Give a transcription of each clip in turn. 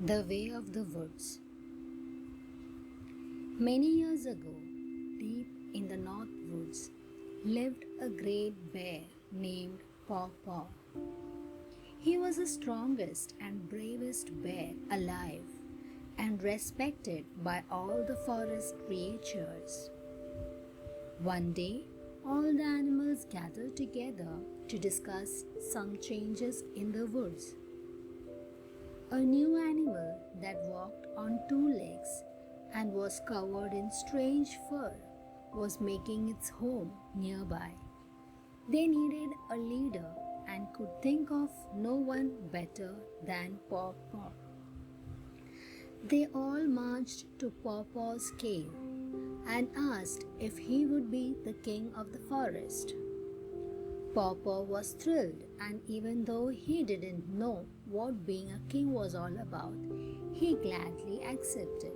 The Way of the Woods. Many years ago, deep in the North Woods, lived a great bear named Paw Paw. He was the strongest and bravest bear alive and respected by all the forest creatures. One day, all the animals gathered together to discuss some changes in the woods. A new animal that walked on two legs and was covered in strange fur was making its home nearby. They needed a leader and could think of no one better than Paw Paw. They all marched to Paw Paw's cave and asked if he would be the king of the forest. Paw Paw was thrilled, and even though he didn't know what being a king was all about, he gladly accepted.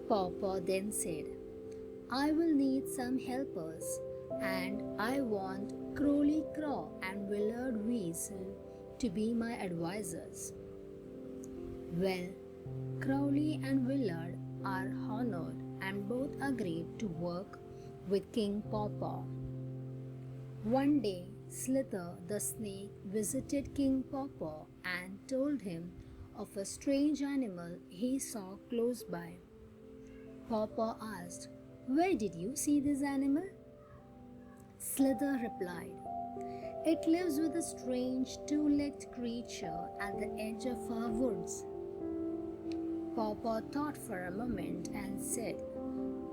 Paw Paw then said, I will need some helpers, and I want Crowley Crow and Willard Weasel to be my advisors. Well, Crowley and Willard are honored and both agreed to work with King Paw Paw. One day, Slither the snake visited King Paw Paw and told him of a strange animal he saw close by. Paw Paw asked, Where did you see this animal? Slither replied, It lives with a strange two-legged creature at the edge of our woods. Paw Paw thought for a moment and said,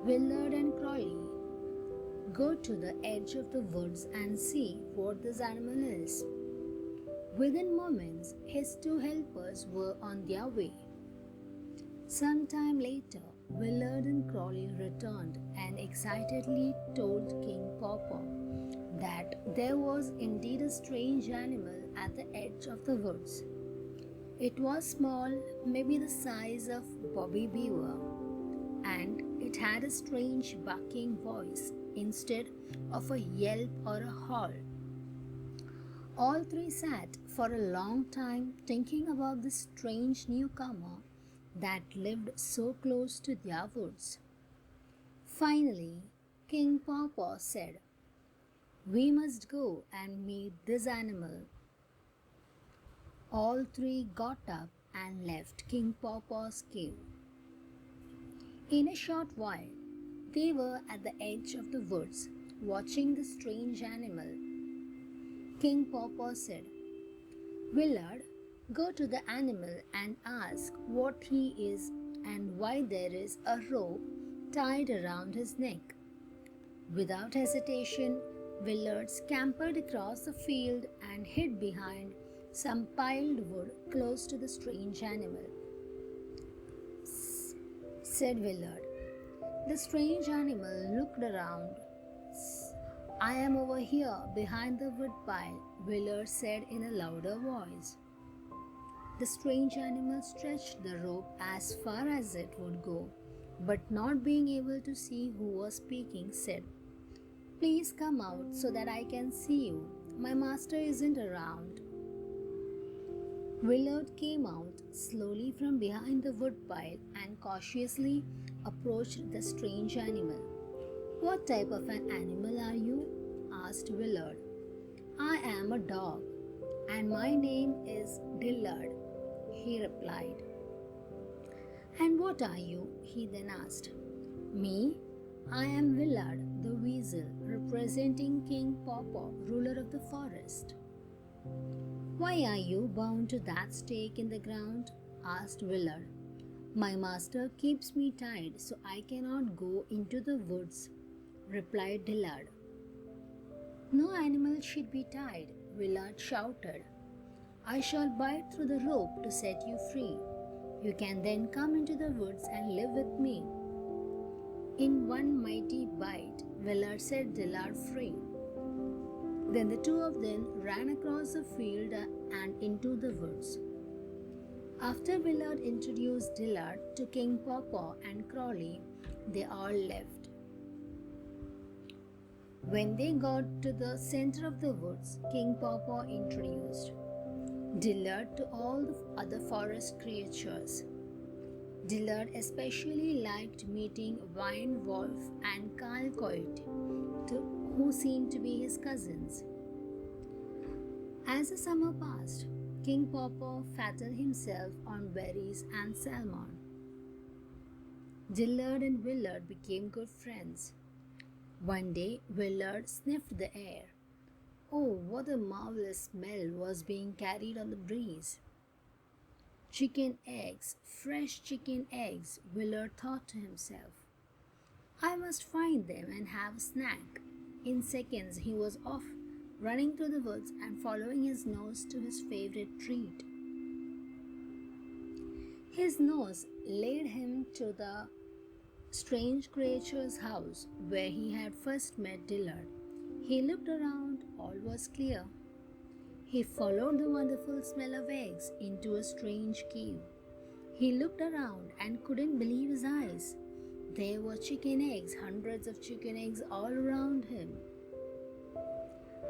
Willard and Crowley, go to the edge of the woods and see what this animal is. Within moments, his two helpers were on their way. Some time later, Willard and Crowley returned and excitedly told King Paw Paw that there was indeed a strange animal at the edge of the woods. It was small, maybe the size of Bobby Beaver, and it had a strange barking voice instead of a yelp or a howl. All three sat for a long time thinking about this strange newcomer that lived so close to their woods. Finally, King Paw Paw said, We must go and meet this animal. All three got up and left King Paw Paw's cave. In a short while, they were at the edge of the woods, watching the strange animal. King Paw Paw said, Willard, go to the animal and ask what he is and why there is a rope tied around his neck. Without hesitation, Willard scampered across the field and hid behind some piled wood close to the strange animal. Said Willard. The strange animal looked around. I am over here behind the wood pile, Willard said in a louder voice. The strange animal stretched the rope as far as it would go, but not being able to see who was speaking, said, Please come out so that I can see you. My master isn't around. Willard came out slowly from behind the woodpile and cautiously approached the strange animal. What type of an animal are you? Asked Willard. I am a dog, and my name is Dillard, he replied. And what are you? He then asked. Me? I am Willard the Weasel, representing King Paw Paw, ruler of the forest. Why are you bound to that stake in the ground? Asked Willard. My master keeps me tied so I cannot go into the woods, replied Dillard. No animal should be tied, Willard shouted. I shall bite through the rope to set you free. You can then come into the woods and live with me. In one mighty bite, Willard set Dillard free. Then the two of them ran across the field and into the woods. After Willard introduced Dillard to King Paw Paw and Crowley, they all left. When they got to the center of the woods, King Paw Paw introduced, Dillard to all the other forest creatures. Dillard especially liked meeting Wine Wolf and Carl Coyote, who seemed to be his cousins. As the summer passed, King Pawpaw fattened himself on berries and salmon. Dillard and Willard became good friends. One day, Willard sniffed the air. Oh, what a marvelous smell was being carried on the breeze! Chicken eggs, fresh chicken eggs, Willard thought to himself. I must find them and have a snack. In seconds, he was off, running through the woods and following his nose to his favorite treat. His nose led him to the strange creature's house where he had first met Dillard. He looked around, all was clear. He followed the wonderful smell of eggs into a strange cave. He looked around and couldn't believe his eyes. There were chicken eggs, hundreds of chicken eggs all around him.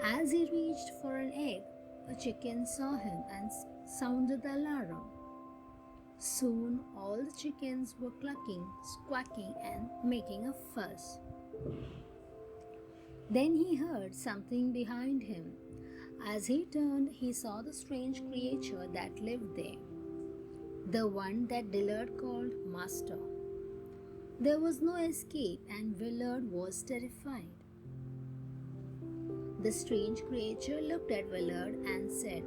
As he reached for an egg, a chicken saw him and sounded the alarm. Soon all the chickens were clucking, squawking, and making a fuss. Then he heard something behind him. As he turned, he saw the strange creature that lived there, the one that Dillard called Master. There was no escape, and Willard was terrified. The strange creature looked at Willard and said,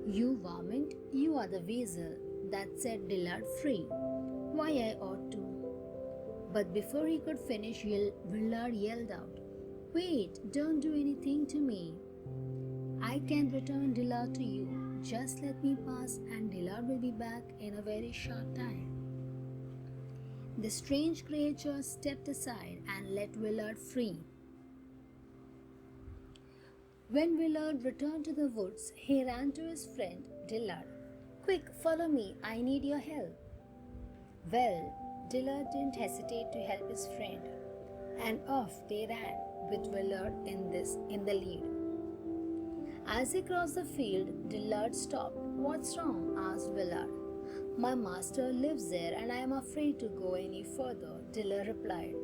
You varmint, you are the weasel that set Dillard free. Why, I ought to. But before he could finish, Willard yelled out, Wait, don't do anything to me. I can return Dillard to you. Just let me pass and Dillard will be back in a very short time. The strange creature stepped aside and let Willard free. When Willard returned to the woods, he ran to his friend Dillard. Quick, follow me, I need your help. Well, Dillard didn't hesitate to help his friend, and off they ran with Willard in the lead. As they crossed the field, Dillard stopped. What's wrong? Asked Willard. My master lives there and I am afraid to go any further, Dillard replied.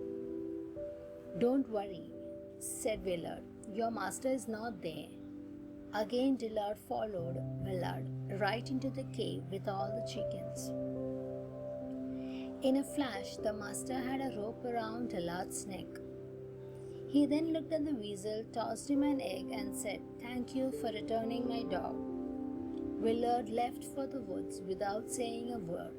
Don't worry, said Willard. Your master is not there. Again Dillard followed Willard right into the cave with all the chickens. In a flash, the master had a rope around Dillard's neck. He then looked at the weasel, tossed him an egg, and said, Thank you for returning my dog. Willard left for the woods without saying a word.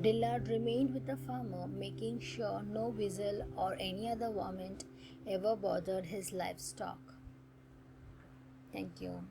Dillard remained with the farmer, making sure no weasel or any other varmint ever bothered his livestock. Thank you.